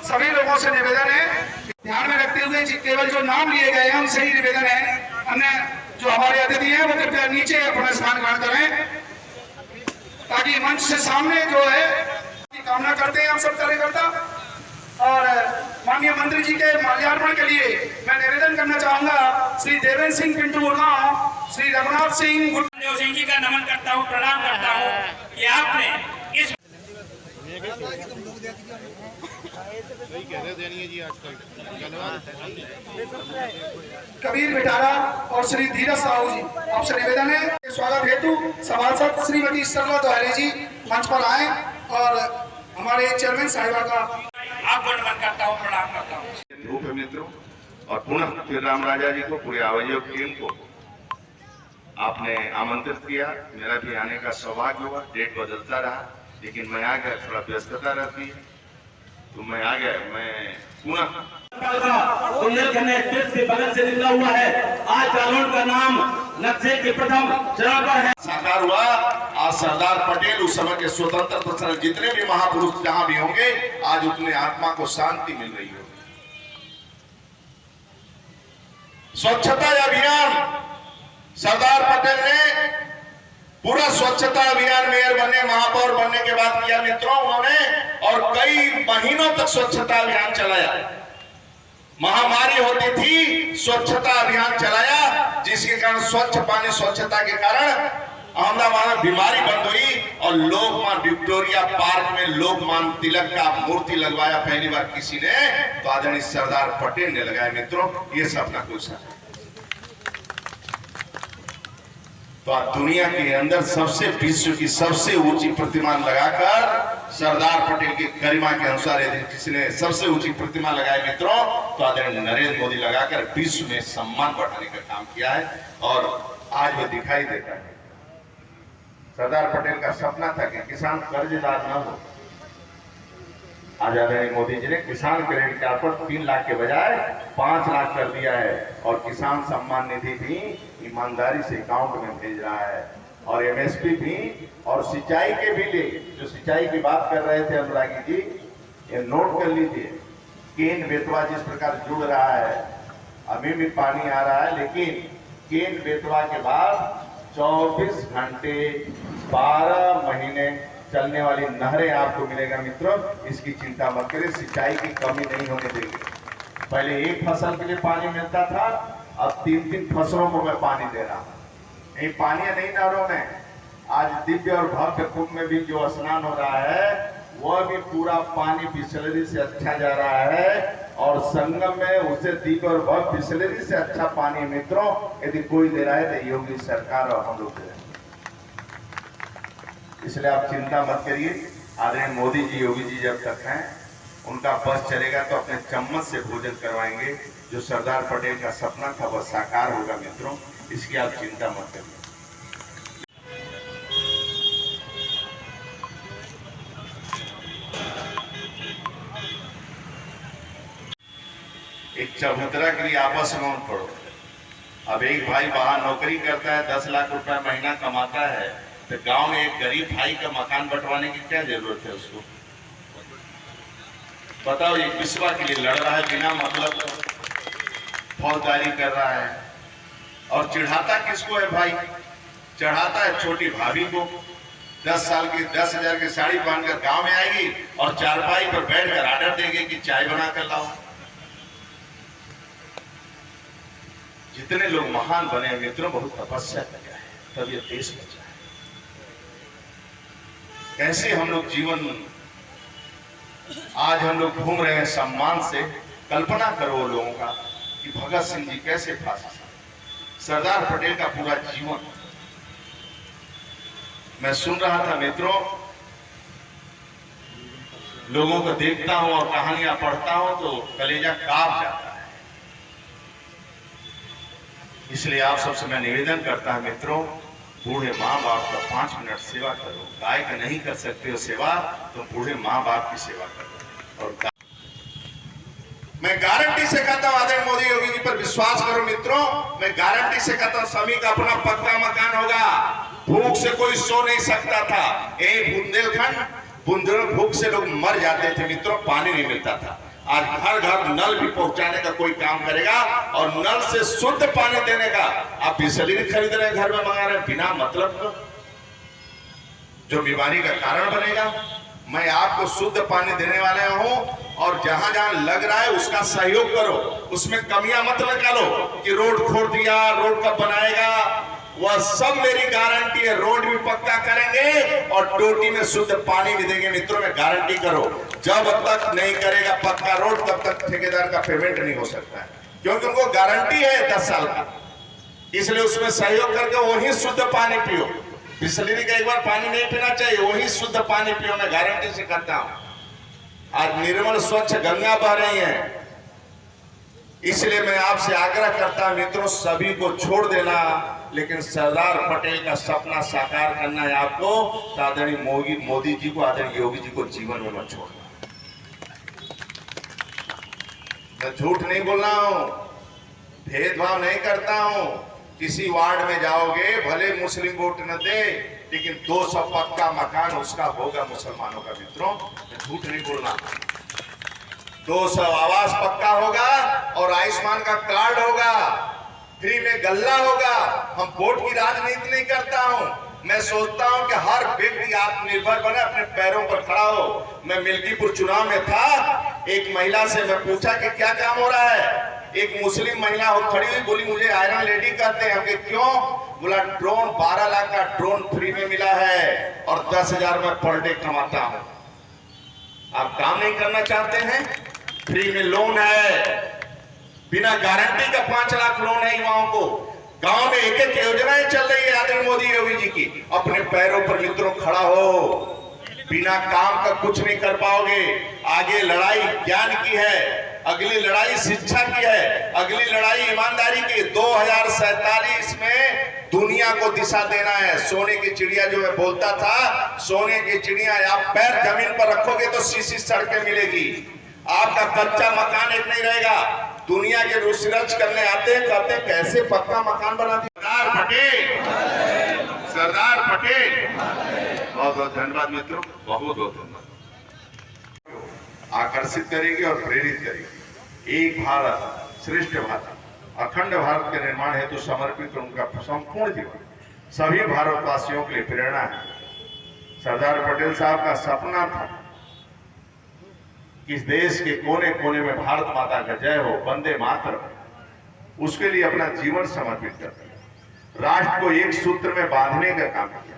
सभी लोगों से निवेदन है, ध्यान में रखते हुए केवल जो नाम लिए गए हैं उनसे ही निवेदन है। अन्य जो हमारे अतिथि हैं वो कृपया नीचे अपना स्थान ग्रहण करें, ताकि मंच से सामने जो है की कामना करते हैं हम सब कार्यकर्ता। और माननीय मंत्री जी के माल्यार्पण के लिए मैं निवेदन करना चाहूंगा श्री देवेंद्र सिंह पिंटू उर्गांव, श्री रघुनाथ सिंह गुरुदेव सिंह जी का नमन करता हूँ, प्रणाम करता हूँ कि आपने इस कबीर बिटारा और श्री धीरज साहू जी, आपसे निवेदन है स्वागत हेतु सभासद श्रीमती सरला दोहरे जी मंच पर आए और हमारे चेयरमैन साहिबा का आपको नमन करता हूँ, प्रणाम करता हूँ। धूप है मित्रों, और पुनः फिर राम राजा जी को, पूरे आयोजक टीम को आपने आमंत्रित किया। मेरा भी आने का सौभाग्य हुआ, डेट बदलता रहा लेकिन मैं आ गया, थोड़ा व्यस्तता रहती है तो मैं आ गया। मैं पुनः के बगल से निकला हुआ है। आज जालौन का नाम नक्शे के प्रथम चरण पर है, साकार हुआ। आज सरदार पटेल उस समय के स्वतंत्रता संग्राम जितने भी महापुरुष जहां भी होंगे, आज उतने आत्मा को शांति मिल रही होगी। स्वच्छता अभियान सरदार पटेल ने पूरा स्वच्छता अभियान मेयर बने, महापौर बनने के बाद किया मित्रों उन्होंने, और कई महीनों तक स्वच्छता अभियान चलाया। महामारी होती थी, स्वच्छता अभियान चलाया, जिसके कारण स्वच्छ पानी, स्वच्छता के कारण अहमदाबाद बीमारी बंद हुई और लोकमान विक्टोरिया पार्क में लोकमान तिलक का मूर्ति लगवाया पहली बार किसी ने, तो आदरणीय सरदार पटेल ने लगाया मित्रों। ये सपना कुछ है। तो आज दुनिया के अंदर सबसे विश्व की सबसे ऊंची प्रतिमा लगाकर सरदार पटेल की गरिमा के अनुसार यदि किसी ने सबसे ऊंची प्रतिमा लगाई मित्रों, तो आदरणीय नरेंद्र मोदी लगाकर विश्व में सम्मान बढ़ाने का काम किया है और आज वो दिखाई देता है। सरदार पटेल का सपना था कि किसान कर्जदार न हो। आज आदरणीय मोदी जी ने किसान क्रेडिट कार्ड पर 3 लाख के बजाय 5 लाख कर दिया है और किसान सम्मान निधि भी ईमानदारी से अकाउंट में भेज रहा है, और एमएसपी भी, और सिंचाई के बिल, जो सिंचाई की बात कर रहे थे अनुरागी जी, ये नोट कर लीजिए। केन बेतवा जिस प्रकार जुड़ रहा है, अभी भी पानी आ रहा है, लेकिन केन बेतवा के बाद 24 घंटे 12 महीने चलने वाली नहरें आपको मिलेगा मित्रों। इसकी चिंता मत करें, सिंचाई की कमी नहीं होने देंगे। पहले एक फसल के लिए पानी मिलता था, अब 3-3 फसलों को मैं पानी दे रहा हूं। ये पानी नहीं नहरों में। आज दिव्य और भव्य कुंभ में भी जो स्नान हो रहा है वह भी पूरा पानी बिसलेरी से अच्छा जा रहा है, और संगम में उसे दिव्य और भव्य बिसलेरी से अच्छा पानी मित्रों यदि कोई दे रहा है तो योगी सरकार और हम लोग दे रहे हैं। इसलिए आप चिंता मत करिए। आदरणीय मोदी जी, योगी जी जब तक हैं, उनका बस चलेगा तो अपने चम्मच से भोजन करवाएंगे। जो सरदार पटेल का सपना था वह साकार होगा मित्रों, इसकी आप चिंता मत करिए। एक चबूतरा के लिए आपस में उन पड़ो। अब एक भाई बाहर नौकरी करता है, 10 लाख रुपए महीना कमाता है, तो गांव में एक गरीब भाई का मकान बंटवाने की क्या जरूरत है उसको? बताओ, एक विश्वा के लिए लड़ रहा है, बिना मतलब फौजदारी कर रहा है, और चिढ़ाता किसको है भाई? चढ़ाता है छोटी भाभी को। 10 साल की 10,000 की साड़ी पहनकर गांव में आएगी और चारपाई पर बैठकर आर्डर देंगे कि चाय बना कर लाओ। जितने लोग महान बने मित्रों, बहुत तपस्या किया है, तब ये देश बचा है। कैसे हम लोग जीवन, आज हम लोग घूम रहे हैं सम्मान से। कल्पना करो लोगों का कि भगत सिंह जी कैसे फांसी, सरदार पटेल का पूरा जीवन। मैं सुन रहा था मित्रों, लोगों को देखता हूं और कहानियां पढ़ता हूं तो कलेजा कांप जाता है। इसलिए आप सबसे मैं निवेदन करता हूं मित्रों, बूढ़े माँ बाप का 5 मिनट सेवा करो। गाय का नहीं कर सकते हो सेवा, तो बूढ़े माँ बाप की सेवा करो। और मैं गारंटी से कहता हूं, आदरणीय मोदी योगी जी पर विश्वास करो मित्रों, मैं गारंटी से कहता हूं सभी का अपना पक्का मकान होगा, भूख से कोई सो नहीं सकता था। बुंदेलखंड भूख से लोग मर जाते थे मित्रों, पानी नहीं मिलता था। आज घर घर नल भी पहुंचाने का कोई काम करेगा और नल से शुद्ध पानी देने का। आप बिसलेरी खरीद रहे हैं, घर में मंगा रहे हैं बिना मतलब को, जो बीमारी का कारण बनेगा। मैं आपको शुद्ध पानी देने वाला हूं और जहां जहां लग रहा है उसका सहयोग करो, उसमें कमियां मत निकालो कि रोड खोद दिया, रोड कब बनाएगा। वह सब मेरी गारंटी है, रोड भी पक्का करेंगे और टोटी में शुद्ध पानी भी देंगे मित्रों, मैं गारंटी करो। जब तक नहीं करेगा पक्का रोड तब तक ठेकेदार का पेमेंट नहीं हो सकता है, क्योंकि उनको गारंटी है 10 साल का। इसलिए उसमें सहयोग करके वही शुद्ध पानी पियो। बिसलेरी का एक बार पानी नहीं पीना चाहिए, वही शुद्ध पानी पियो, मैं गारंटी से करता हूं। आज निर्मल स्वच्छ गंगा बह रही है, इसलिए मैं आपसे आग्रह करता हूं मित्रों, सभी को छोड़ देना, लेकिन सरदार पटेल का सपना साकार करना है आपको। तो आदरणीय मोदी जी को, आदरणीय योगी जी को जीवन में मत छोड़ना। मैं झूठ नहीं बोल रहा हूं, भेदभाव नहीं करता हूं। किसी वार्ड में जाओगे, भले मुस्लिम वोट न दे, लेकिन 200 पक्का मकान उसका होगा मुसलमानों का मित्रों, मैं झूठ नहीं बोल रहा। 200 आवास पक्का होगा और आयुष्मान का कार्ड होगा, फ्री में गल्ला होगा। हम वोट की राजनीति नहीं करता हूं, मैं सोचता हूं कि हर व्यक्ति आत्मनिर्भर बने, अपने पैरों पर खड़ा हो। मैं मिल्कीपुर चुनाव में था, एक महिला से मैं पूछा कि क्या काम हो रहा है। एक मुस्लिम महिला हो खड़ी हुई, बोली मुझे आयरन लेडी कहते हैं। कि क्यों? बोला ड्रोन 12 लाख का ड्रोन फ्री में मिला है और 10,000 में पर डे कमाता हूं। आप काम नहीं करना चाहते हैं? फ्री में लोन है, बिना गारंटी का 5 लाख लोन है युवाओं को। गांव में एक एक योजनाएं चल रही है आदरणीय मोदी योगी जी की। अपने पैरों पर मित्रों खड़ा हो, बिना काम का कुछ नहीं कर पाओगे। आगे लड़ाई ज्ञान की है, अगली लड़ाई शिक्षा की है, अगली लड़ाई ईमानदारी की। 2047 में दुनिया को दिशा देना है। सोने की चिड़िया जो मैं बोलता था, सोने की चिड़िया आप पैर जमीन पर रखोगे तो शीशी सड़कें मिलेगी, आपका कच्चा मकान एक नहीं रहेगा। दुनिया के रिसर्च करने आते हैं, कहते हैं कैसे पक्का मकान बना दिया। सरदार पटेल, सरदार पटेल, बहुत बहुत धन्यवाद मित्रों, बहुत बहुत धन्यवाद। आकर्षित करेगी और प्रेरित करेगी। एक भारत श्रेष्ठ भारत, अखंड भारत के निर्माण हेतु समर्पित उनका संपूर्ण जीवन सभी भारतवासियों के लिए प्रेरणा है। सरदार पटेल साहब का सपना था कि इस देश के कोने कोने में भारत माता का जय हो, वंदे मातरम। उसके लिए अपना जीवन समर्पित करते हैं, राष्ट्र को एक सूत्र में बांधने का काम किया।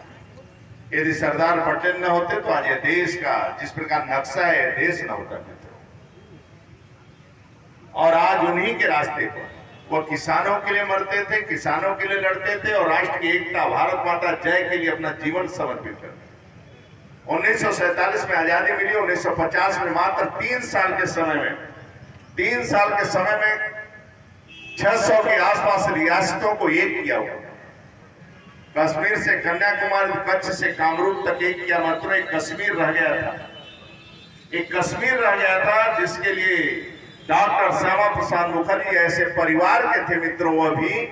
यदि सरदार पटेल न होते तो आज ये देश का जिस प्रकार नक्शा है, देश न होता मित्रों। और आज उन्हीं के रास्ते पर वो किसानों के लिए मरते थे, किसानों के लिए लड़ते थे और राष्ट्र की एकता, भारत माता जय के लिए अपना जीवन समर्पित करते। 1947 में आजादी मिली, 1950 में मात्र 3 साल के समय में 600 के आसपास रियासतों को एक किया हुआ। कश्मीर से कन्याकुमारी, कच्छ से कामरूप तक एक किया, मात्र एक कश्मीर रह गया था। एक कश्मीर रह गया था जिसके लिए डॉक्टर श्यामा प्रसाद मुखर्जी ऐसे परिवार के थे मित्रों, वह भी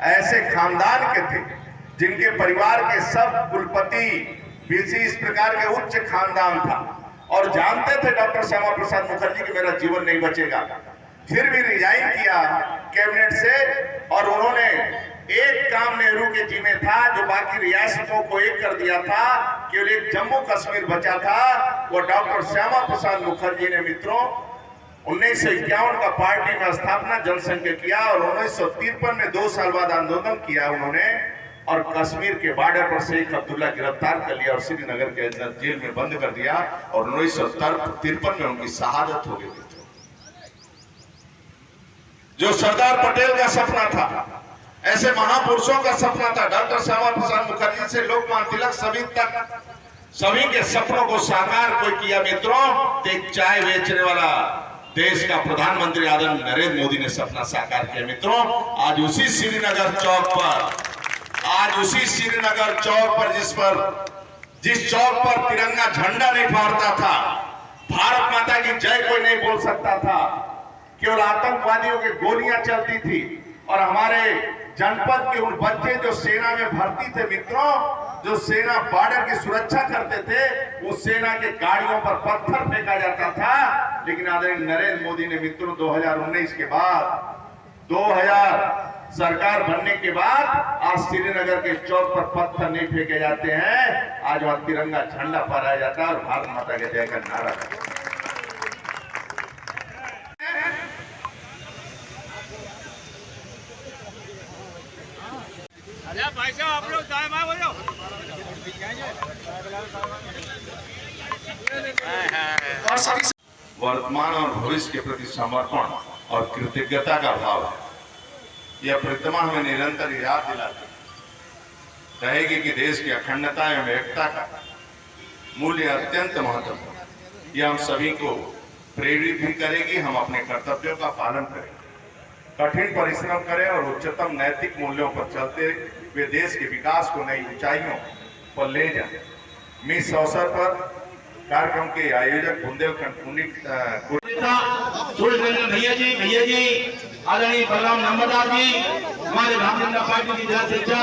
ऐसे खानदान के थे जिनके परिवार के सब कुलपति बीसी इस प्रकार के उच्च खानदान था और जानते थे डॉक्टर श्यामा प्रसाद मुखर्जी कि मेरा जीवन नहीं बचेगा। फिर भी रिजाइन किया कैबिनेट से और उन्होंने एक काम नेहरू के जिम्मे था जो बाकी रियासतों को एक कर दिया था, केवल एक जम्मू कश्मीर बचा था। वो डॉक्टर श्यामा प्रसाद मुखर्जी ने मित्रों 1951 का पार्टी में स्थापना जनसंघ किया और 1953 में 2 साल बाद आंदोलन किया उन्होंने और कश्मीर के बॉर्डर पर शेख अब्दुल्ला गिरफ्तार कर लिया और श्रीनगर के अंदर जेल में बंद कर दिया और 1953 में उनकी शहादत हो गई। जो सरदार पटेल का सपना था, ऐसे महापुरुषों का सपना था, डॉक्टर श्यामा प्रसाद मुखर्जी से लोकमान्य तिलक सभी तक, सभी के सपनों को साकार कोई किया मित्रों। तो एक चाय बेचने वाला देश का प्रधानमंत्री आदरणीय नरेंद्र मोदी ने सपना साकार किया मित्रों। आज उसी श्रीनगर चौक पर जिस चौक पर तिरंगा झंडा नहीं फहरता था, भारत माता की जय कोई नहीं बोल सकता था, केवल आतंकवादियों की गोलियां चलती थी और हमारे जनपद के उन बच्चे जो सेना में भर्ती थे मित्रों, जो सेना बॉर्डर की सुरक्षा करते थे, उस सेना के गाड़ियों पर पत्थर फेंका जाता था। लेकिन आदरणीय नरेंद्र मोदी ने मित्रों 2019 के बाद 2000 सरकार बनने के बाद आज श्रीनगर के चौक पर पत्थर नहीं फेंके जाते हैं, आज वहां तिरंगा झंडा फहराया जाता है और भारत माता के जय का नारा लगता है। भाई साहब आप लोग दाएं बाएं हो जाओ। और सभी वर्तमान और भविष्य के प्रति समर्पण और कृतज्ञता का भाव है। यह प्रतिमा हमें निरंतर याद दिलाती रहेगी कि देश की अखंडता एवं एकता का मूल्य अत्यंत महत्वपूर्ण। यह हम सभी को प्रेरित भी करेगी। हम अपने कर्तव्यों का पालन करें, कठिन परिश्रम करें और उच्चतम नैतिक मूल्यों पर चलते हुए देश के विकास को नई ऊंचाइयों पर ले जाएं। मैं इस अवसर पर कार्यक्रम के आयोजक बुंदेलखंड सूर्य भैया जी, आदरणीय बलराम नंबरदार जी, हमारे भारतीय जनता पार्टी की जिला शिक्षा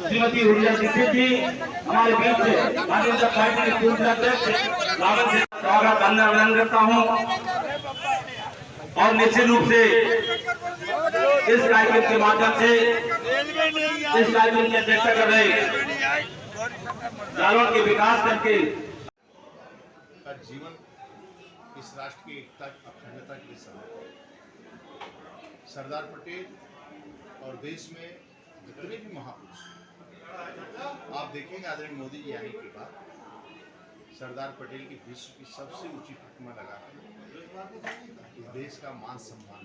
श्रीमती ऊर्जा दीक्षित जी, हमारे बीच से भारतीय जनता पार्टी के पूर्व अध्यक्ष रावत जी स्वागत अभिनंदन करता हूँ। और निश्चित रूप से इस कार्यक्रम के माध्यम से इस कार्यक्रम की अध्यक्षता कर रहे जालौन के विकास करके का जीवन इस राष्ट्र की एकता अखंडता के लिए सरदार पटेल और देश में जितने भी महापुरुष आप देखेंगे आदरणीय मोदी जी आने के बाद सरदार पटेल की विश्व की सबसे ऊंची प्रतिमा लगाकर इस देश का मान सम्मान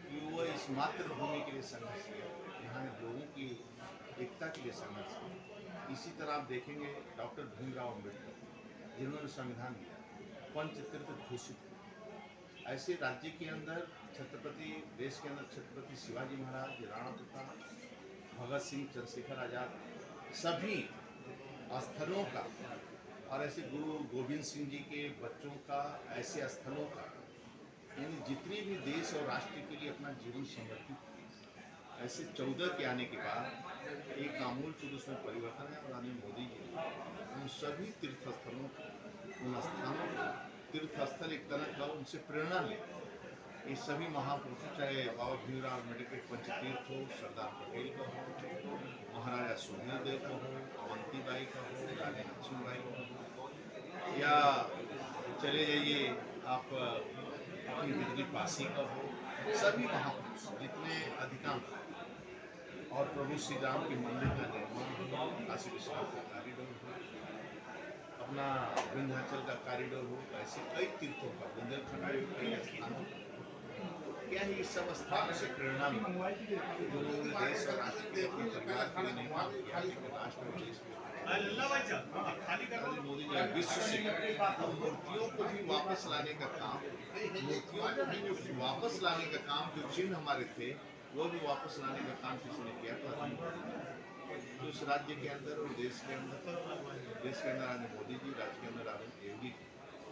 कि वो इस मातृभूमि के लिए संघर्ष किया, यहाँ लोगों की एकता के लिए संघर्ष किया। इसी तरह आप देखेंगे डॉक्टर भीमराव अम्बेडकर जिन्होंने संविधान दिया, पंचतीर्थ घोषित, ऐसे राज्य के अंदर छत्रपति, देश के अंदर छत्रपति शिवाजी महाराज, राणा प्रताप, भगत सिंह, चंद्रशेखर आजाद, सभी स्थलों का और ऐसे गुरु गोविंद सिंह जी के बच्चों का, ऐसे स्थलों का, यानी जितने भी देश और राष्ट्र के लिए अपना जीवन समर्पित, ऐसे 14 के आने के बाद एक आमूल चूल उसमें परिवर्तन है। और आदरणीय मोदी जी उन सभी तीर्थ स्थलों, उन स्थानों, तीर्थ स्थल एक तरह का उनसे प्रेरणा ले। ये सभी महापुरुषों, चाहे बाबा भीमराव अम्बेडकर पंचतीर्थ हो, सरदार पटेल का हो, महाराजा सुहेलदेव देव का हो, अवंतीबाई का हो, रानी लक्ष्मीबाई का हो, या चले जाइए आप अपनी बिजली पासी का हो, सभी महापुरुष जितने अधिकांश, और प्रभु श्री राम के मंदिर का निर्माण, काशी विश्वनाथ का कॉरिडोर हो, अपना विंध्याचल का कॉरिडोर हो, ऐसे कई तीर्थों का, बुंदेलखंड में कई स्थानों, क्या है, ये सब स्थानों से प्रेरणा मिली। जो देश और राष्ट्र के अपने परिवार के लिए नहीं काम किया, लेकिन राष्ट्र और देश के मोदी जी विश्व से मूर्तियों को भी वापस लाने का काम, मूर्तियों को भी वापस लाने का काम, जो चिन्ह हमारे थे वो भी वापस लाने का काम किसी ने किया था। तो इस राज्य के अंदर और देश के अंदर आने मोदी जी, राज्य के अंदर आने योगी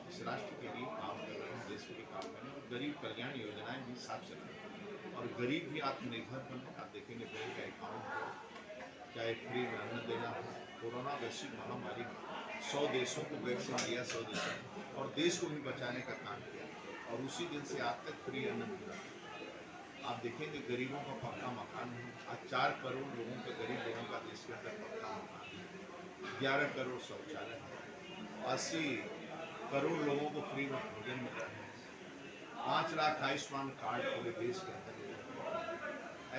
इस राष्ट्र के लिए काम कर रहे हैं, देश के लिए काम कर रहे हैं। गरीब कल्याण योजनाएं भी साफ चल रही हैं और गरीब भी आत्मनिर्भर बने। आप देखेंगे बैंक का अकाउंट हो, चाहे फ्री में अन्न देना हो, कोरोना वैश्विक महामारी में 100 देशों को वैक्सीन दिया, 100 देशों और देश को भी बचाने का काम किया, और उसी दिन से आज तक फ्री अन्न मिल रहा है। आप देखेंगे गरीबों का पक्का मकान है, आज 4 करोड़ लोगों का, गरीब लोगों का देश के अंदर पक्का मकान है, 11 करोड़ शौचालय है, 80 करोड़ लोगों को फ्री में भोजन मिल रहा है, 5 लाख आयुष्मान कार्ड पूरे देश के अंदर।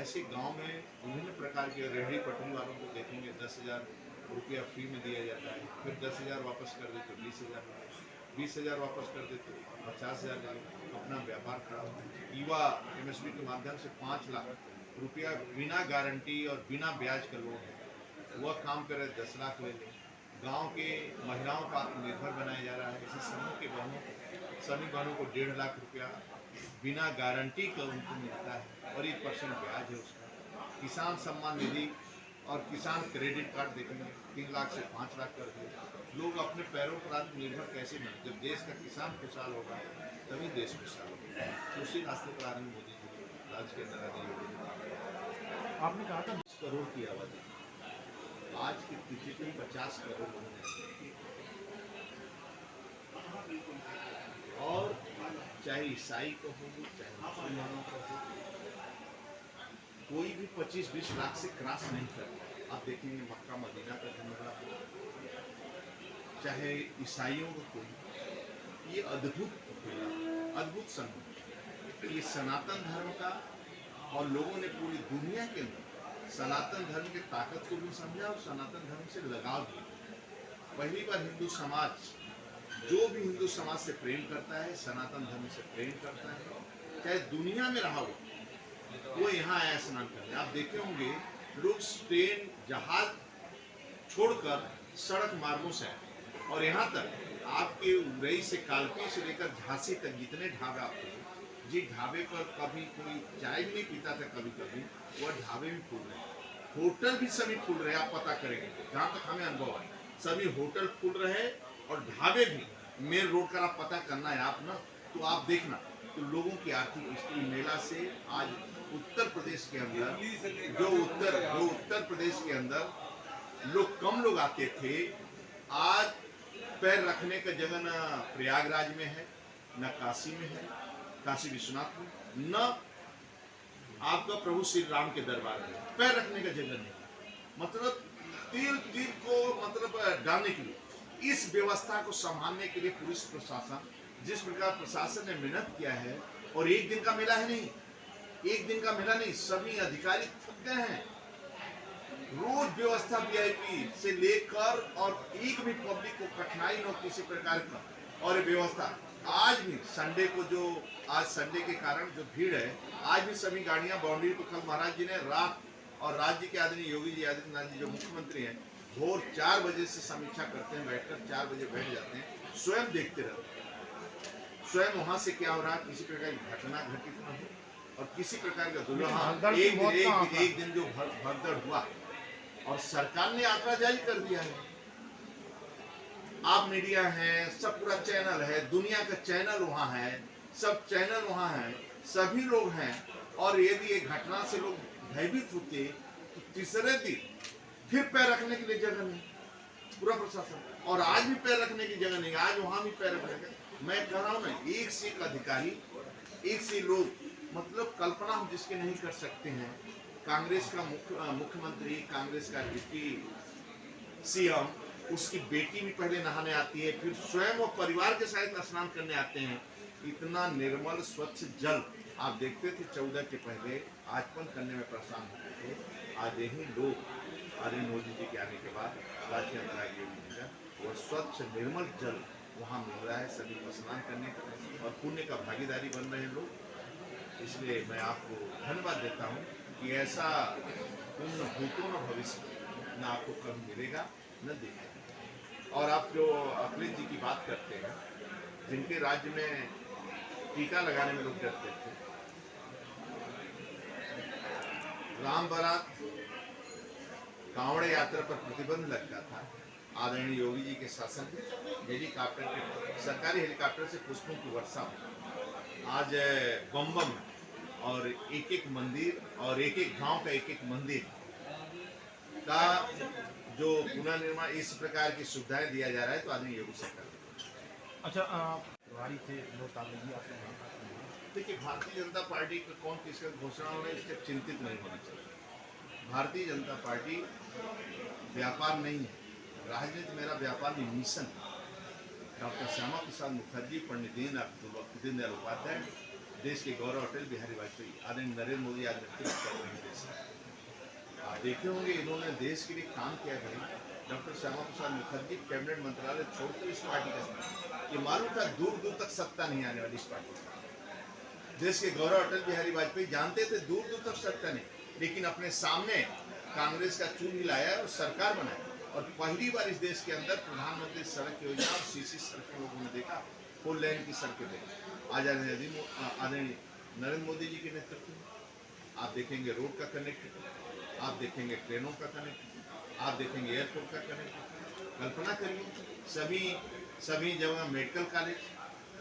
ऐसे गांव में विभिन्न प्रकार के रेहड़ी पटरी वालों को देखेंगे 10,000 रुपया फ्री में दिया जाता है, फिर 10,000 वापस कर दे तो 20,000, 20,000 वापस कर दे तो 50,000 अपना व्यापार खड़ा होता है। युवा एमएसपी के माध्यम से 5 लाख रुपया बिना गारंटी और बिना ब्याज का लोन है, वह काम करे 10 लाख ले ले। गांव के महिलाओं को आत्मनिर्भर बनाया जा रहा है, इसी समूह के बहनों को, सभी बहनों को 1.5 लाख रुपया बिना गारंटी का उनको मिलता है और 1% ब्याज है उसका। किसान सम्मान निधि और किसान क्रेडिट कार्ड देखेंगे 3 लाख से 5 लाख कर दिए। लोग अपने पैरों पर आत्मनिर्भर कैसे बने? जब देश का किसान खुशहाल होगा तभी देश खुशहाल होगा। उसी रास्ते पर आदरणीय मोदी जी राज्य के अंदर आने योगी आपने कहा था 20 करोड़ की आबादी, आज की स्थिति में 50 करोड़ लोग हैं। और चाहे ईसाई को हो, चाहे मुसलमानों को हो, कोई भी 25-20 लाख से क्रॉस नहीं करता। आप देखेंगे मक्का मदीना का झंडा, चाहे ईसाइयों को कोई, ये अद्भुत संघ, ये सनातन धर्म का, और लोगों ने पूरी दुनिया के अंदर सनातन धर्म की ताकत को भी समझा और सनातन धर्म से लगाव भी। पहली बार हिंदू समाज, जो भी हिंदू समाज से प्रेम करता है, सनातन धर्म से प्रेम करता है, चाहे दुनिया में रहा हो, वो यहाँ आया स्नान करने। आप देखे होंगे लोग ट्रेन जहाज छोड़कर सड़क मार्गों से आए, और यहाँ तक आपके उरई से कालपी से लेकर झांसी तक जितने ढाबे आपको, जिस ढाबे पर कभी कोई चाय भी नहीं पीता था, कभी कभी वह ढाबे भी खुल रहे, होटल भी सभी खुल रहे। आप पता करेंगे, जहाँ तक हमें अनुभव है, सभी होटल खुल रहे और ढाबे भी। मेन रोड का आप पता करना है आप ना, तो आप देखना तो लोगों की आर्थिक स्थिति मेला से आज उत्तर प्रदेश के अंदर, जो उत्तर प्रदेश के अंदर कम लोग आते थे, आज पैर रखने का जगह न प्रयागराज में है, न काशी में है, काशी विश्वनाथ में, न आपका प्रभु श्री राम के दरबार में पैर रखने का जगह नहीं। मतलब तीर को मतलब डालने के लिए, इस व्यवस्था को संभालने के लिए पुलिस प्रशासन, जिस प्रकार प्रशासन ने मेहनत किया है, और एक दिन का मेला है नहीं, एक दिन का मेला नहीं, सभी अधिकारी थक गए हैं। रोज व्यवस्था वीआईपी से लेकर और एक भी पब्लिक को कठिनाई न किसी प्रकार का, और व्यवस्था आज भी संडे को, जो आज संडे के कारण जो भीड़ है, आज भी सभी गाड़ियां बाउंड्री पर। कल महाराज जी ने रात, और राज्य के आदरणीय योगी जी आदित्यनाथ जी जो मुख्यमंत्री हैं, भोर 4 बजे से समीक्षा करते हैं, बैठकर 4 बजे बैठ जाते हैं, स्वयं देखते रहते हैं, स्वयं वहां से क्या हो रहा है, किसी प्रकार की घटना घटित न हो, और किसी प्रकार का दुर्घटना। एक दिन जो भगदड़ हुआ, और सरकार ने आंकड़ा जारी कर दिया है। आप मीडिया हैं, सब पूरा चैनल है, दुनिया का चैनल वहाँ है, सब चैनल वहाँ है, सभी लोग हैं, और यदि एक घटना से लोग भयभीत होते तो तीसरे दिन फिर पैर रखने के लिए जगह नहीं, पूरा प्रशासन। और आज भी पैर रखने की जगह नहीं, आज वहाँ भी पैर रखने का। मैं कह रहा हूँ ना, एक से एक अधिकारी, एक से लोग, मतलब कल्पना हम जिसके नहीं कर सकते हैं। कांग्रेस का मुख्यमंत्री, कांग्रेस का डिप्टी सीएम, उसकी बेटी भी पहले नहाने आती है, फिर स्वयं वो परिवार के साथ स्नान करने आते हैं। इतना निर्मल स्वच्छ जल आप देखते थे 14 के पहले, आचमन करने में परेशान होते थे। आज यही लोग आदरणीय मोदी जी के आने के बाद राज्य के अंदर आगे वो स्वच्छ निर्मल जल वहाँ मिल रहा है, सभी को स्नान करने का और पुण्य का भागीदारी बन रहे हैं लोग। इसलिए मैं आपको धन्यवाद देता हूँ कि ऐसा पुण्य भूतों न भविष्य न आपको कभी मिलेगा न देखेगा। और आप जो अखिलेश जी की बात करते हैं, जिनके राज्य में टीका लगाने में लोग डरते थे, राम बारात कांवड़ यात्रा पर प्रतिबंध लगता था, आदरणीय योगी जी के शासन में हेलीकॉप्टर के, सरकारी हेलीकॉप्टर से पुष्पों की वर्षा हुई। आज बम बम और एक एक मंदिर और एक एक गांव का एक एक मंदिर का जो पुनर्निर्माण, इस प्रकार की सुविधाएं दिया जा रहा है, तो आदरणीय योगी सरकार। अच्छा, प्रभारी थे जी, आपने देखिए, भारतीय जनता पार्टी का कौन किसका घोषणा हो रहा है, इससे चिंतित नहीं होना चाहिए। भारतीय जनता पार्टी व्यापार नहीं है, राजनीति मेरा व्यापार नहीं, मिशन। डॉक्टर श्यामा प्रसाद मुखर्जी, पंडित दीनदयाल उपाध्याय, देश के गौरव अटल बिहारी वाजपेयी, आदरणीय नरेंद्र मोदी आज नेतृत्व कर रहे हैं देश का। आप देखे होंगे इन्होंने देश के लिए काम किया है। डॉक्टर श्यामा प्रसाद मुखर्जी कैबिनेट मंत्रालय छोड़कर इस पार्टी का, ये मालूम था दूर दूर तक सत्ता नहीं आने वाली इस पार्टी का। देश के गौरव अटल बिहारी वाजपेयी जानते थे दूर दूर तक सत्ता नहीं, लेकिन अपने सामने कांग्रेस का चूल हिलाया और सरकार बनाई, और पहली बार इस देश के अंदर प्रधानमंत्री सड़क योजना और सीसी सड़कें लोगों ने देखा, 4 लेन की सड़कें देखी। आज आदरणीय नरेंद्र मोदी जी के नेतृत्व में आप देखेंगे रोड का कनेक्टिविटी, आप देखेंगे ट्रेनों का कनेक्टिविटी, आप देखेंगे एयरपोर्ट का कनेक्टिविटी। कल्पना करिए, सभी जगह मेडिकल कॉलेज,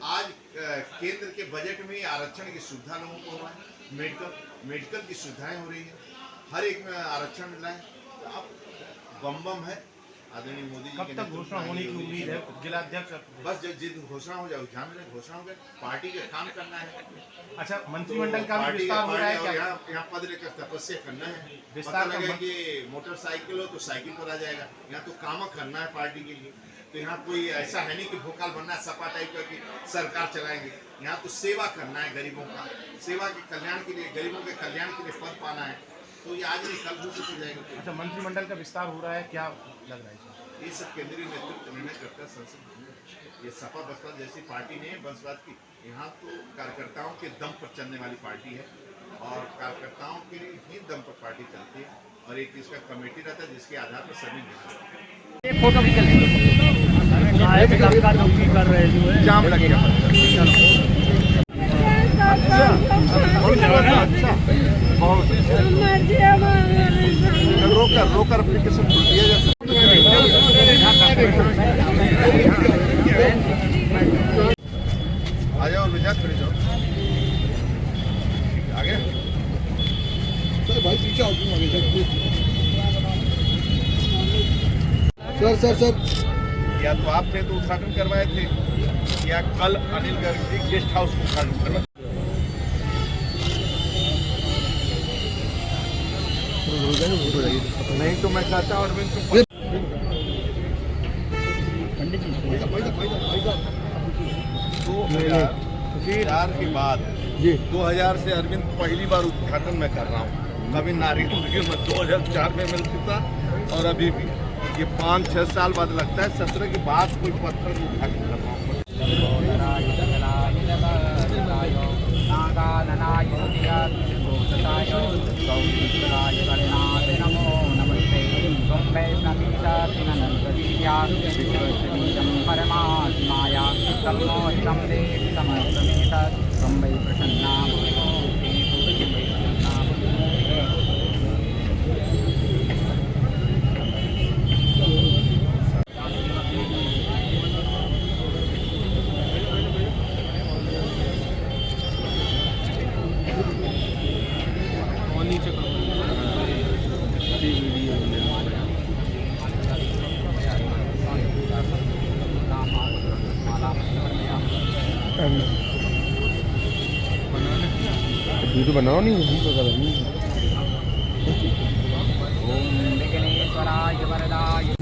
आज केंद्र के बजट में आरक्षण की सुविधा लोगों को हुआ है। मेडिकल की सुविधाएं हो रही है, हर एक में आरक्षण मिल रहा है। तो अब बम है आदरणीय मोदी जी कब तक घोषणा होने की उम्मीद है जिलाध्यक्ष? बस जिस घोषणा हो जाए ध्यान में घोषणा हो गए, पार्टी के काम करना है। अच्छा, मंत्रिमंडल का भी पार्टी विस्तार हो रहा है क्या? यहाँ पद लेकर तपस्या करना है। विस्तार पता का लगे कि मोटरसाइकिल हो तो साइकिल पर आ जाएगा। यहाँ तो काम करना है पार्टी के लिए। तो यहाँ कोई ऐसा है नहीं कि भोकाल बनना है सपा टाइप का कि सरकार चलाएंगे। यहाँ तो सेवा करना है गरीबों का, सेवा के कल्याण के लिए, गरीबों के कल्याण के लिए पद पाना है। तो ये आज नहीं कल घोषित हो जाएगा। अच्छा, मंत्रिमंडल का विस्तार हो रहा है, क्या लग रहा है? ये सब केंद्रीय नेतृत्व निर्णय करता है संसद। ये सपा बसपा जैसी पार्टी नहीं है बंसवाद की। यहाँ तो कार्यकर्ताओं के दम पर चलने वाली पार्टी है और कार्यकर्ताओं के ही दम पर पार्टी चलती है। और एक इसका कमेटी रहता है जिसके आधार पर सभी फोटो भी चलेगी। कर रहे हैं जाम लगेगा। रोकर एप्लीकेशन दिया जाता है। आ जाओ विजात कर जाओ आगे भाई पीछे आओ तुम आगे सर या तो आपने तो उद्घाटन करवाए थे या कल अनिल गर्ग जी गेस्ट हाउस का उद्घाटन करवाए। नहीं तो मैं चाहता हूँ अरविंद तुम 2004 के बाद 2000 से अरविंद पहली बार उद्घाटन मैं कर रहा हूँ। कभी नारियल में 2004 में मिलती था और अभी भी ये 5-6 साल बाद लगता है 17 के बाद कोई पत्थर उद्घाटन कर रहा हूँ। परमात्माया तन्मोहितं देवी समस्तमेत त्वं वै प्रसन्ना वीडियो बनाओ नहीं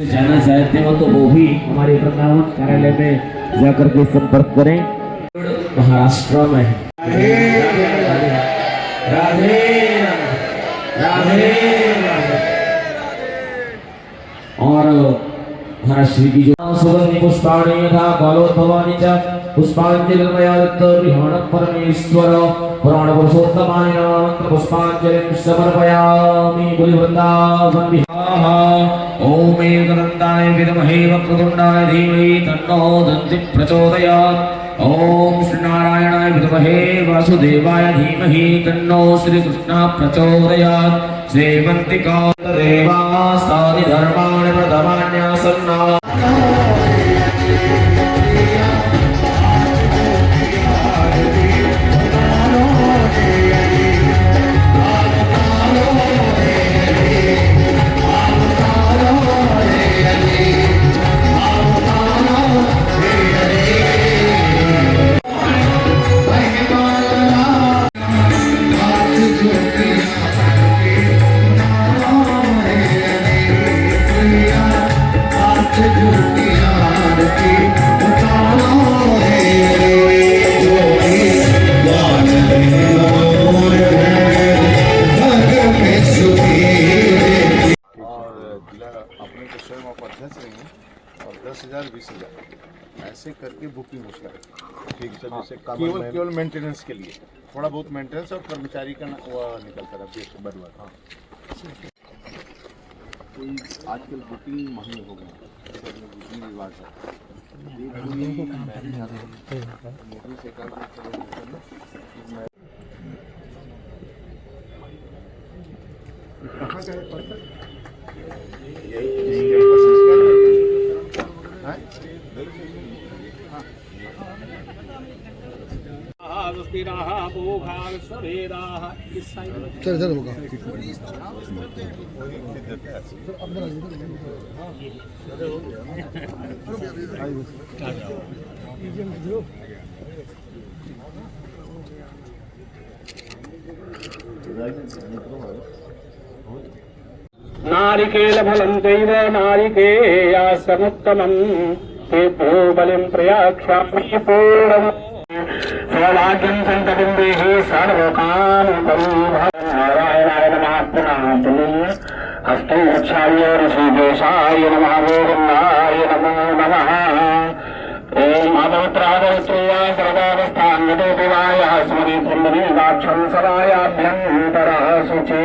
जाना चाहते हो तो वो भी हमारे वृंदावन कार्यालय में जाकर के संपर्क करें। महाराष्ट्र में है। राधे राधे और महाराज श्री की जो सुगंधि पुष्पाणि यथा कालोद्भवानि च पुष्पांजलिर्मयादत्तरिहाण परमेश्वर पुराण पुरुषोत्तमाय नमः पुष्पांजलिं समर्पयामि। बोले वृंदावन बिहार। ओम एकदन्ताय विद्महे वक्रतुंडाय धीमहि तन्नो दन्ति प्रचोदयात्। ओम श्री नारायणाय विद्महे वासुदेवाय धीमहि तन्नो श्री कृष्णः प्रचोदयात्। सेवन्तिका देवास्तानि धर्माणि प्रथमान्यासन्ना और 10,000 20,000 ऐसे करके बुकिंग उसका ठीक है। केवल मेंटेनेंस के लिए थोड़ा बहुत मेंटेनेंस और कर्मचारी का वो निकलता रहा बदला। हाँ कोई आजकल बुकिंग महंगी हो गई बुकिंग विभाग है। कहाँ गए पत्थर स्वस्तिराः भूभाग स्ववेदाः। इस साइड चल होगा नारिकेल फलं दैव नारिकेयास्तमुत्तमं तेभ्यो बलिं प्रयाक्ष्यामि पूर्णम् सौभाग्यं सन्ततिं सर्वकामपरिभवनारायणाय नमः पुनः हस्ते वृक्षाय ऋषिकेशाय नमः गोविन्दाय नमो नमः ओम अवत्रावत्रेया सर्वावस्थान्वितोपिवाय स्मरि ब्रह्मणीदाक्षं सदायाभ्यन्तरः शुचि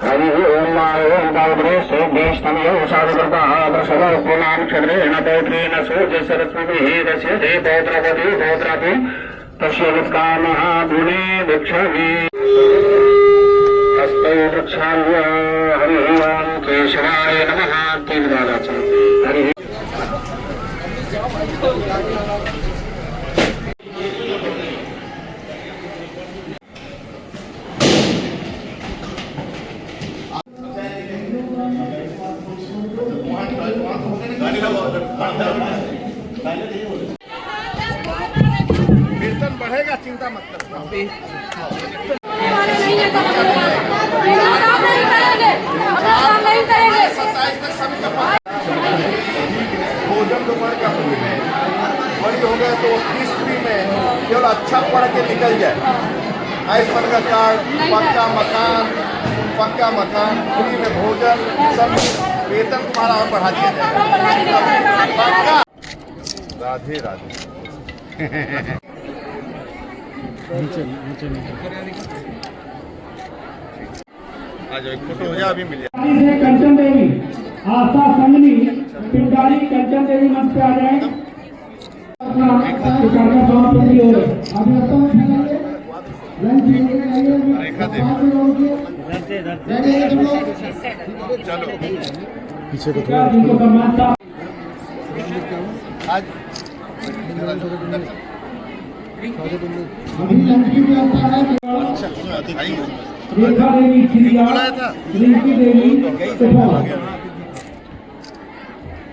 हरि ओम ओम गावद्रे सोभ्यष्टमयो साधुकृतः वृषभो पुनाक्षत्रेण पौत्रेण सूर्य सरस्वती दस्य दे पौत्रपति पौत्रपि तस्य वित्कामः गुणे वृक्षवी हस्तौ वृक्षाल्य हरि ओम केशवाय नमः तीन बार हरि वेतन बढ़ेगा, चिंता मत करना। भोजन तो बढ़ का बड़ी हो गया तो हिस्ट्री में केवल अच्छा पढ़ के निकल जाए। आयुष्मान का कार्ड, पक्का मकान, फ्री में भोजन, सब वेतन तुम्हारा और बढ़ा दिया जाएगा। राधे राधे। आज एक फोटो हो जाए, अभी मिल जाए। कंचन देवी, आशा संगनी, पिंडारी कंचन देवी मंच पे आ जाए। रेखा देवी, चलो पीछे को थोड़ा आज रेखा देवी चिड़िया, रिंकी देवी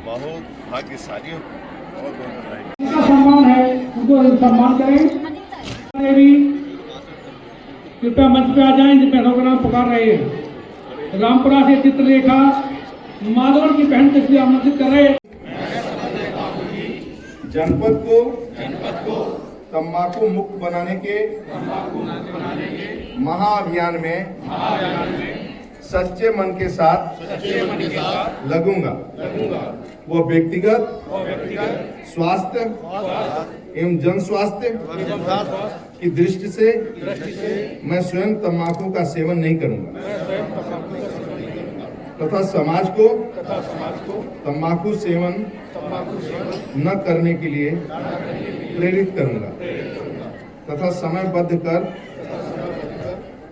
बहुत भाग्यशाली हो। उनका सम्मान है, उनको सम्मान करें। देवी कृपया मंच पे आ जाएं, जिन बहनों का नाम पुकार रहे हैं। रामपुरा से चित्रलेखा माधवन की बहन को इसलिए आमंत्रित कर रहे हैं। जनपद को तंबाकू मुक्त बनाने के महाअभियान में सच्चे मन के साथ लगूंगा। वो व्यक्तिगत स्वास्थ्य एवं जन स्वास्थ्य की दृष्टि से मैं स्वयं तंबाकू का सेवन नहीं करूंगा तथा समाज को तंबाकू सेवन न करने के लिए प्रेरित करूंगा तथा समयबद्ध कर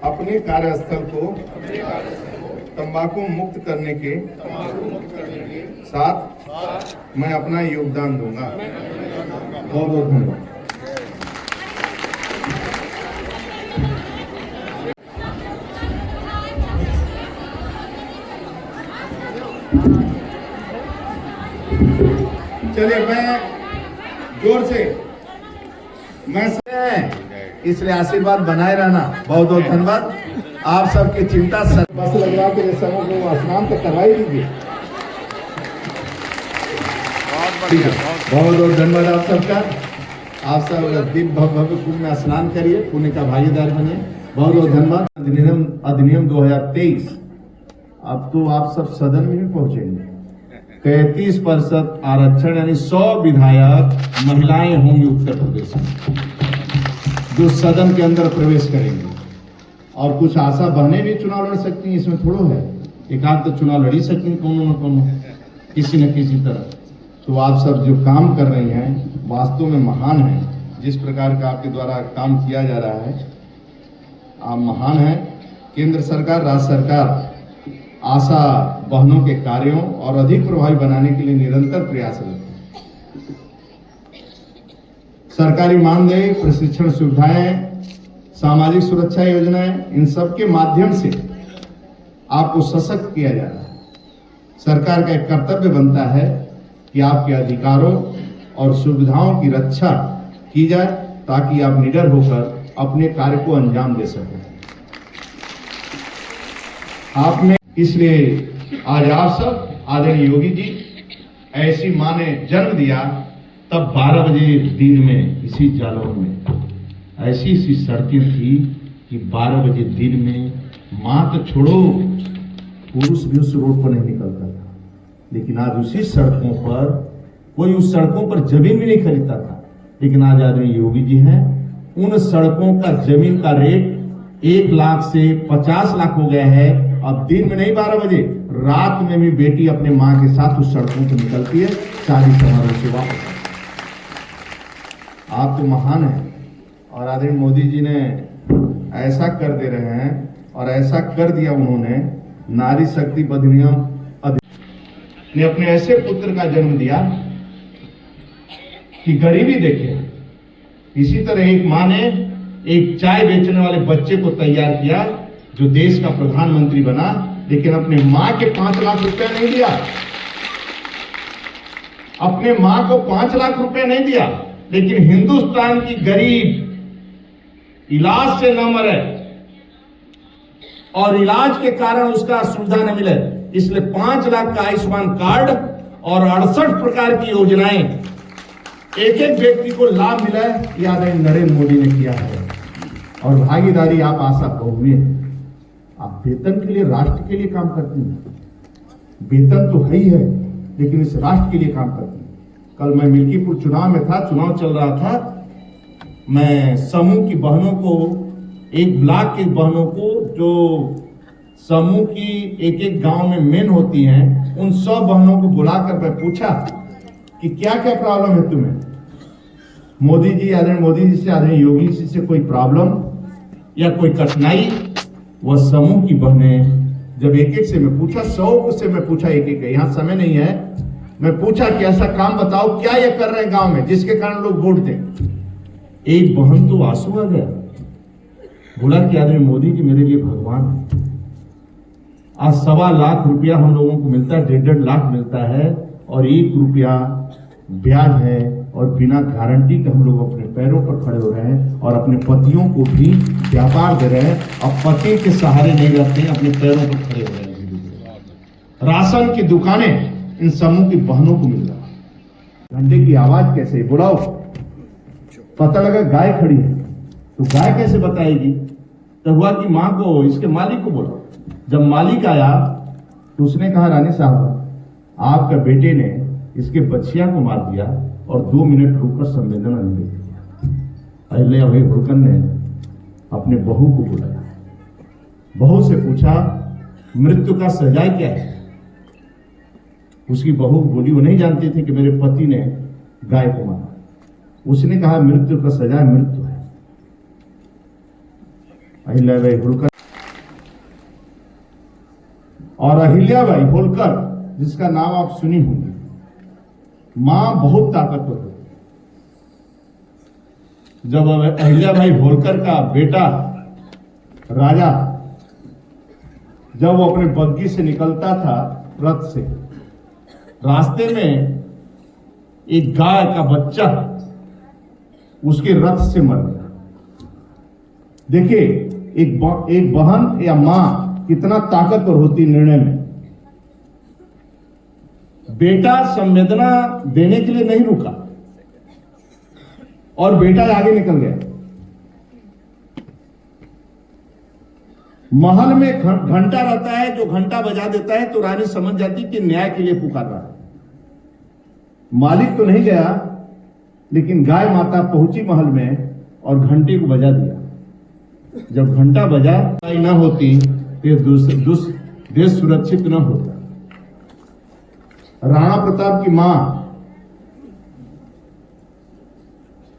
अपने कार्यस्थल को तंबाकू मुक्त करने के साथ मैं अपना योगदान दूंगा। बहुत बहुत धन्यवाद। चलिए मैं जोर से इसलिए आशीर्वाद बनाए रहना। बहुत बहुत धन्यवाद। आप सबकी चिंता बस लग रहा है कि समय को स्नान तो करवा ही दीजिए। बहुत बहुत धन्यवाद आप सबका। आप सब दिव्य भव्य कुंभ में स्नान करिए, पुण्य का भागीदार बनिए। बहुत बहुत धन्यवाद। अधिनियम 2023 अब तो आप सब सदन में भी पहुंचेंगे। 33% आरक्षण यानी 100 विधायक महिलाएं होंगी उत्तर प्रदेश में जो सदन के अंदर प्रवेश करेंगे। और कुछ आशा बहनें भी चुनाव लड़ सकती हैं, इसमें थोड़ा है। एक आध तो चुनाव लड़ी सकती हैं कोनो न कोनो किसी न किसी तरह। तो आप सब जो काम कर रही हैं वास्तव में महान है। जिस प्रकार का आपके द्वारा काम किया जा रहा है आप महान हैं। केंद्र सरकार, राज्य सरकार आशा बहनों के कार्यों और अधिक प्रभावी बनाने के लिए निरंतर प्रयासरत है। सरकारी मानदेय, प्रशिक्षण सुविधाएं, सामाजिक सुरक्षा योजनाएं, इन सब के माध्यम से आपको सशक्त किया जा रहा है। सरकार का एक कर्तव्य बनता है कि आपके अधिकारों और सुविधाओं की रक्षा की जाए ताकि आप निडर होकर अपने कार्य को अंजाम दे सकें। आपने इसलिए आज आप सब आदरणीय योगी जी, ऐसी मां ने जन्म दिया तब 12 बजे दिन में इसी जालौन में ऐसी सड़कें थी कि 12 बजे दिन में मां तो छोड़ो, पुरुष भी उस रोड पर नहीं निकलता था। लेकिन आज उसी सड़कों पर कोई उस सड़कों पर जमीन भी नहीं खरीदता था। लेकिन आज आदरणीय योगी जी हैं, उन सड़कों का जमीन का रेट 1 लाख से 50 लाख हो गया है। अब दिन में नहीं 12 बजे, रात में भी बेटी अपने मां के साथ उस सड़कों पर निकलती है, शादी समारोह से वापस। आप तो महान हैं और आदरणीय मोदी जी ने ऐसा कर दे रहे हैं और ऐसा कर दिया उन्होंने। नारी शक्ति अधिनियम ने अपने ऐसे पुत्र का जन्म दिया कि गरीबी देखे। इसी तरह एक मां ने एक चाय बेचने वाले बच्चे को तैयार किया जो देश का प्रधानमंत्री बना, लेकिन अपने मां के 5 लाख रुपया नहीं दिया। अपने मां को 5 लाख रुपया नहीं दिया, लेकिन हिंदुस्तान की गरीब इलाज से न मरे और इलाज के कारण उसका सुविधा न मिले, इसलिए 5 लाख का आयुष्मान कार्ड और 68 प्रकार की योजनाएं एक एक व्यक्ति को लाभ मिला है। यह आदरणीय नरेंद्र मोदी ने किया है और भागीदारी आप आशा बहुए हैं। आप वेतन के लिए, राष्ट्र के लिए काम करती हैं। वेतन तो है ही है, लेकिन इस राष्ट्र के लिए काम करती हैं। कल मैं मिल्कीपुर चुनाव में था, चुनाव चल रहा था। मैं समूह की बहनों को, एक ब्लॉक की बहनों को, जो समूह की एक एक गांव में मेन होती हैं, उन सब बहनों को बुलाकर मैं पूछा कि क्या क्या प्रॉब्लम है तुम्हें। मोदी जी, आदरणीय मोदी जी से, आदरणीय योगी जी से कोई प्रॉब्लम या कोई कठिनाई? वह समूह की बहनें जब एक एक से मैं पूछा, 100 से मैं पूछा एक एक, यहाँ समय नहीं है, मैं पूछा कि ऐसा काम बताओ क्या ये कर रहे हैं गांव में जिसके कारण लोग वोट दें। एक बहन तो आंसू आ गया, बोला कि आदरणीय मोदी जी मेरे लिए भगवान है। आज 1.25 लाख रुपया हम लोगों को मिलता है, 1.5 लाख मिलता है और 1 रुपया ब्याज है और बिना गारंटी के हम लोग अपने पैरों पर खड़े हो रहे हैं और अपने पतियों को भी व्यापार दे रहे हैं। अब पति के सहारे नहीं रहते हैं, अपने पैरों पर खड़े हो रहे हैं। राशन की दुकानें इन समूह की बहनों को मिल रहा है। घंटे की आवाज कैसे बुलाओ, पता लगा गाय खड़ी है तो गाय कैसे बताएगी? तो हुआ कि मां को, इसके मालिक को बोला। जब मालिक आया तो उसने कहा, रानी साहब आपका बेटे ने इसके बच्चिया को मार दिया और 2 मिनट रुककर संवेदना नहीं दिया। अहिल्याबाई होलकर ने अपने बहू को बुलाया, बहू से पूछा मृत्यु का सजाए क्या है? उसकी बहू बोली वो नहीं जानती थी कि मेरे पति ने गाय को मारा। उसने कहा मृत्यु का सजाए मृत्यु है। अहिल्याबाई होलकर, और अहिल्याबाई होलकर जिसका नाम आप सुनी होंगी, मां बहुत ताकतवर होती। जब अहिल्याबाई होलकर का बेटा राजा, जब वो अपने बग्गी से निकलता था रथ से, रास्ते में एक गाय का बच्चा उसके रथ से मर गया। देखिए एक बहन या मां कितना ताकतवर होती निर्णय में। बेटा संवेदना देने के लिए नहीं रुका और बेटा आगे निकल गया। महल में घंटा रहता है, जो घंटा बजा देता है तो रानी समझ जाती कि न्याय के लिए पुकार रहा है। मालिक तो नहीं गया, लेकिन गाय माता पहुंची महल में और घंटे को बजा दिया। जब घंटा बजा न होती तो देश सुरक्षित न होता। राणा प्रताप की मां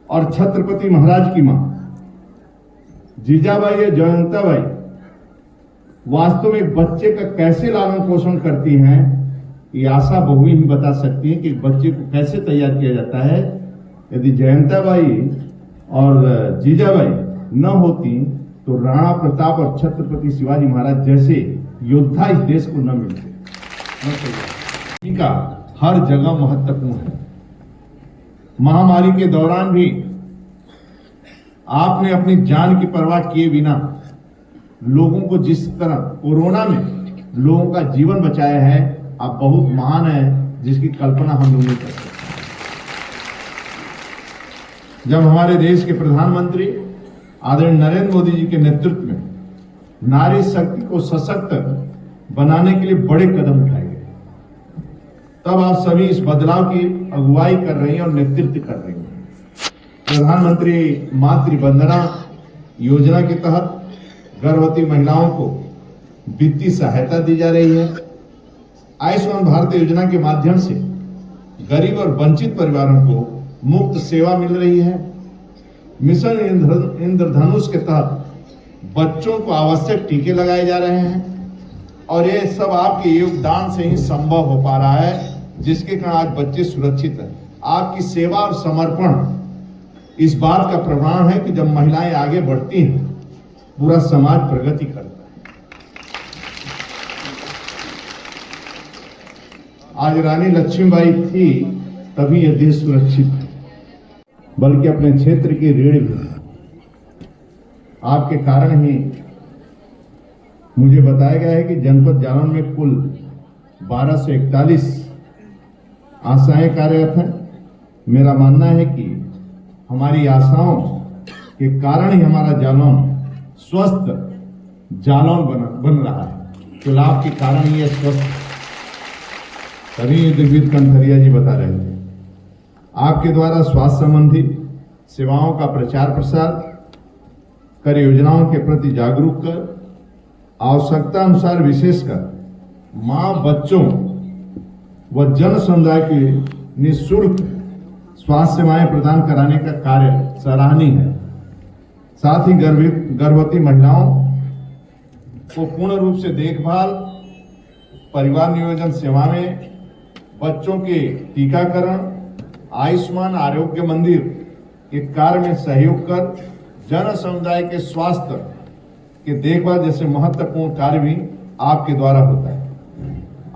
और छत्रपति महाराज की मां जीजाबाई या जयंताबाई वास्तव में एक बच्चे का कैसे लालन पोषण करती हैं, ये आशा बहुएं ही बता सकती हैं कि एक बच्चे को कैसे तैयार किया जाता है। यदि जयंताबाई और जीजाबाई न होती तो राणा प्रताप और छत्रपति शिवाजी महाराज जैसे योद्धा इस देश को न मिलते। का हर जगह महत्वपूर्ण है। महामारी के दौरान भी आपने अपनी जान की परवाह किए बिना लोगों को जिस तरह कोरोना में लोगों का जीवन बचाया है, आप बहुत महान है, जिसकी कल्पना हम लोग नहीं कर सकते। जब हमारे देश के प्रधानमंत्री आदरणीय नरेंद्र मोदी जी के नेतृत्व में नारी शक्ति को सशक्त बनाने के लिए बड़े कदम उठाए गए, तब आप सभी इस बदलाव की अगुवाई कर रही हैं और नेतृत्व कर रही हैं। प्रधानमंत्री मातृ वंदना योजना के तहत गर्भवती महिलाओं को वित्तीय सहायता दी जा रही है। आयुष्मान भारत योजना के माध्यम से गरीब और वंचित परिवारों को मुफ्त सेवा मिल रही है। मिशन इंद्रधनुष के तहत बच्चों को आवश्यक टीके लगाए जा रहे हैं और ये सब आपके योगदान से ही संभव हो पा रहा है, जिसके कारण आज बच्चे सुरक्षित हैं। आपकी सेवा और समर्पण इस बात का प्रमाण है कि जब महिलाएं आगे बढ़ती हैं, पूरा समाज प्रगति करता है। आज रानी लक्ष्मीबाई थी तभी यह देश सुरक्षित है, बल्कि अपने क्षेत्र की रीढ़ भी आपके कारण ही। मुझे बताया गया है कि जनपद जालौन में कुल 1241 आशाएं कार्यरत हैं। मेरा मानना है कि हमारी आशाओं के कारण ही हमारा जालौन स्वस्थ जालौन बन रहा है। तो लाभ के कारण ही यह स्वस्थ, तभी दिग्विजय कंथरिया जी बता रहे थे। आपके द्वारा स्वास्थ्य संबंधी सेवाओं का प्रचार प्रसार कर योजनाओं के प्रति जागरूक कर आवश्यकता अनुसार विशेषकर मां, बच्चों व जन समुदाय की निःशुल्क स्वास्थ्य सेवाएं प्रदान कराने का कार्य सराहनीय है। साथ ही गर्भवती महिलाओं को पूर्ण रूप से देखभाल, परिवार नियोजन सेवाएं, बच्चों के टीकाकरण, आयुष्मान आरोग्य मंदिर के कार्य में सहयोग कर जन समुदाय के स्वास्थ्य के देखभाल जैसे महत्वपूर्ण कार्य भी आपके द्वारा होता है।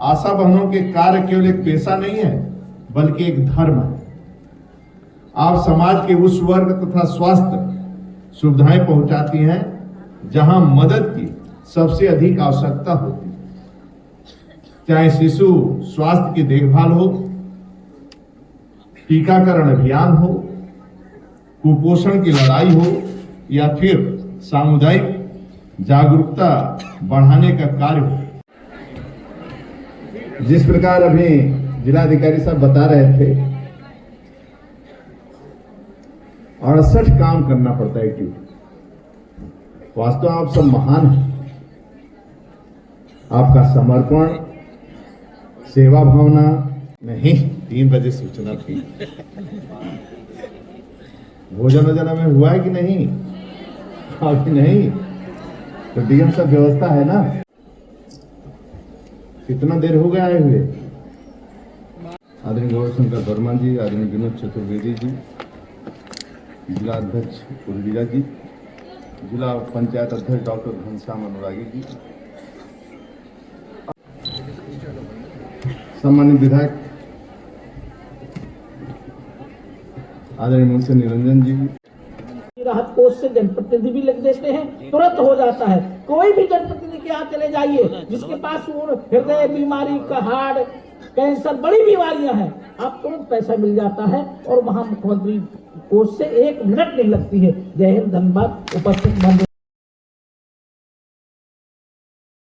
आशा बहनों के कार्य केवल एक पेशा नहीं है, बल्कि एक धर्म है। आप समाज के उस वर्ग तथा स्वास्थ्य सुविधाएं पहुंचाती हैं जहां मदद की सबसे अधिक आवश्यकता होती है, चाहे शिशु स्वास्थ्य की देखभाल हो, टीकाकरण अभियान हो, कुपोषण की लड़ाई हो या फिर सामुदायिक जागरूकता बढ़ाने का कार्य हो। जिस प्रकार अभी जिलाधिकारी साहब बता रहे थे, 68 काम करना पड़ता है ड्यूटी। वास्तव में आप सब महान हैं। आपका समर्पण, सेवा भावना नहीं। 3 बजे सूचना थी। भोजन वोजन में हुआ है कि नहीं? अभी नहीं तो डीएम सब व्यवस्था है ना। कितना देर हो गया आए हुए? आदरणीय गौरशंकर वर्मा जी, आदरणीय विनोद चतुर्वेदी जी, जिला अध्यक्ष उर्मिला जी, जिला पंचायत अध्यक्ष डॉक्टर घनश्याम अनुरागी जी, सम्मानित विधायक आदरणीय मुंशी निरंजन जी। राहत कोष से जनप्रतिनिधि भी लग देते हैं, तुरंत हो जाता है। कोई भी जनप्रतिनिधि के यहाँ चले जाइए, जिसके पास हृदय बीमारी का, हार्ट, कैंसर, बड़ी बीमारियां हैं, आप तुरंत पैसा मिल जाता है और वहां मुख्यमंत्री कोष से 1 मिनट नहीं लगती है। जय हिंद, धन्यवाद। उपस्थित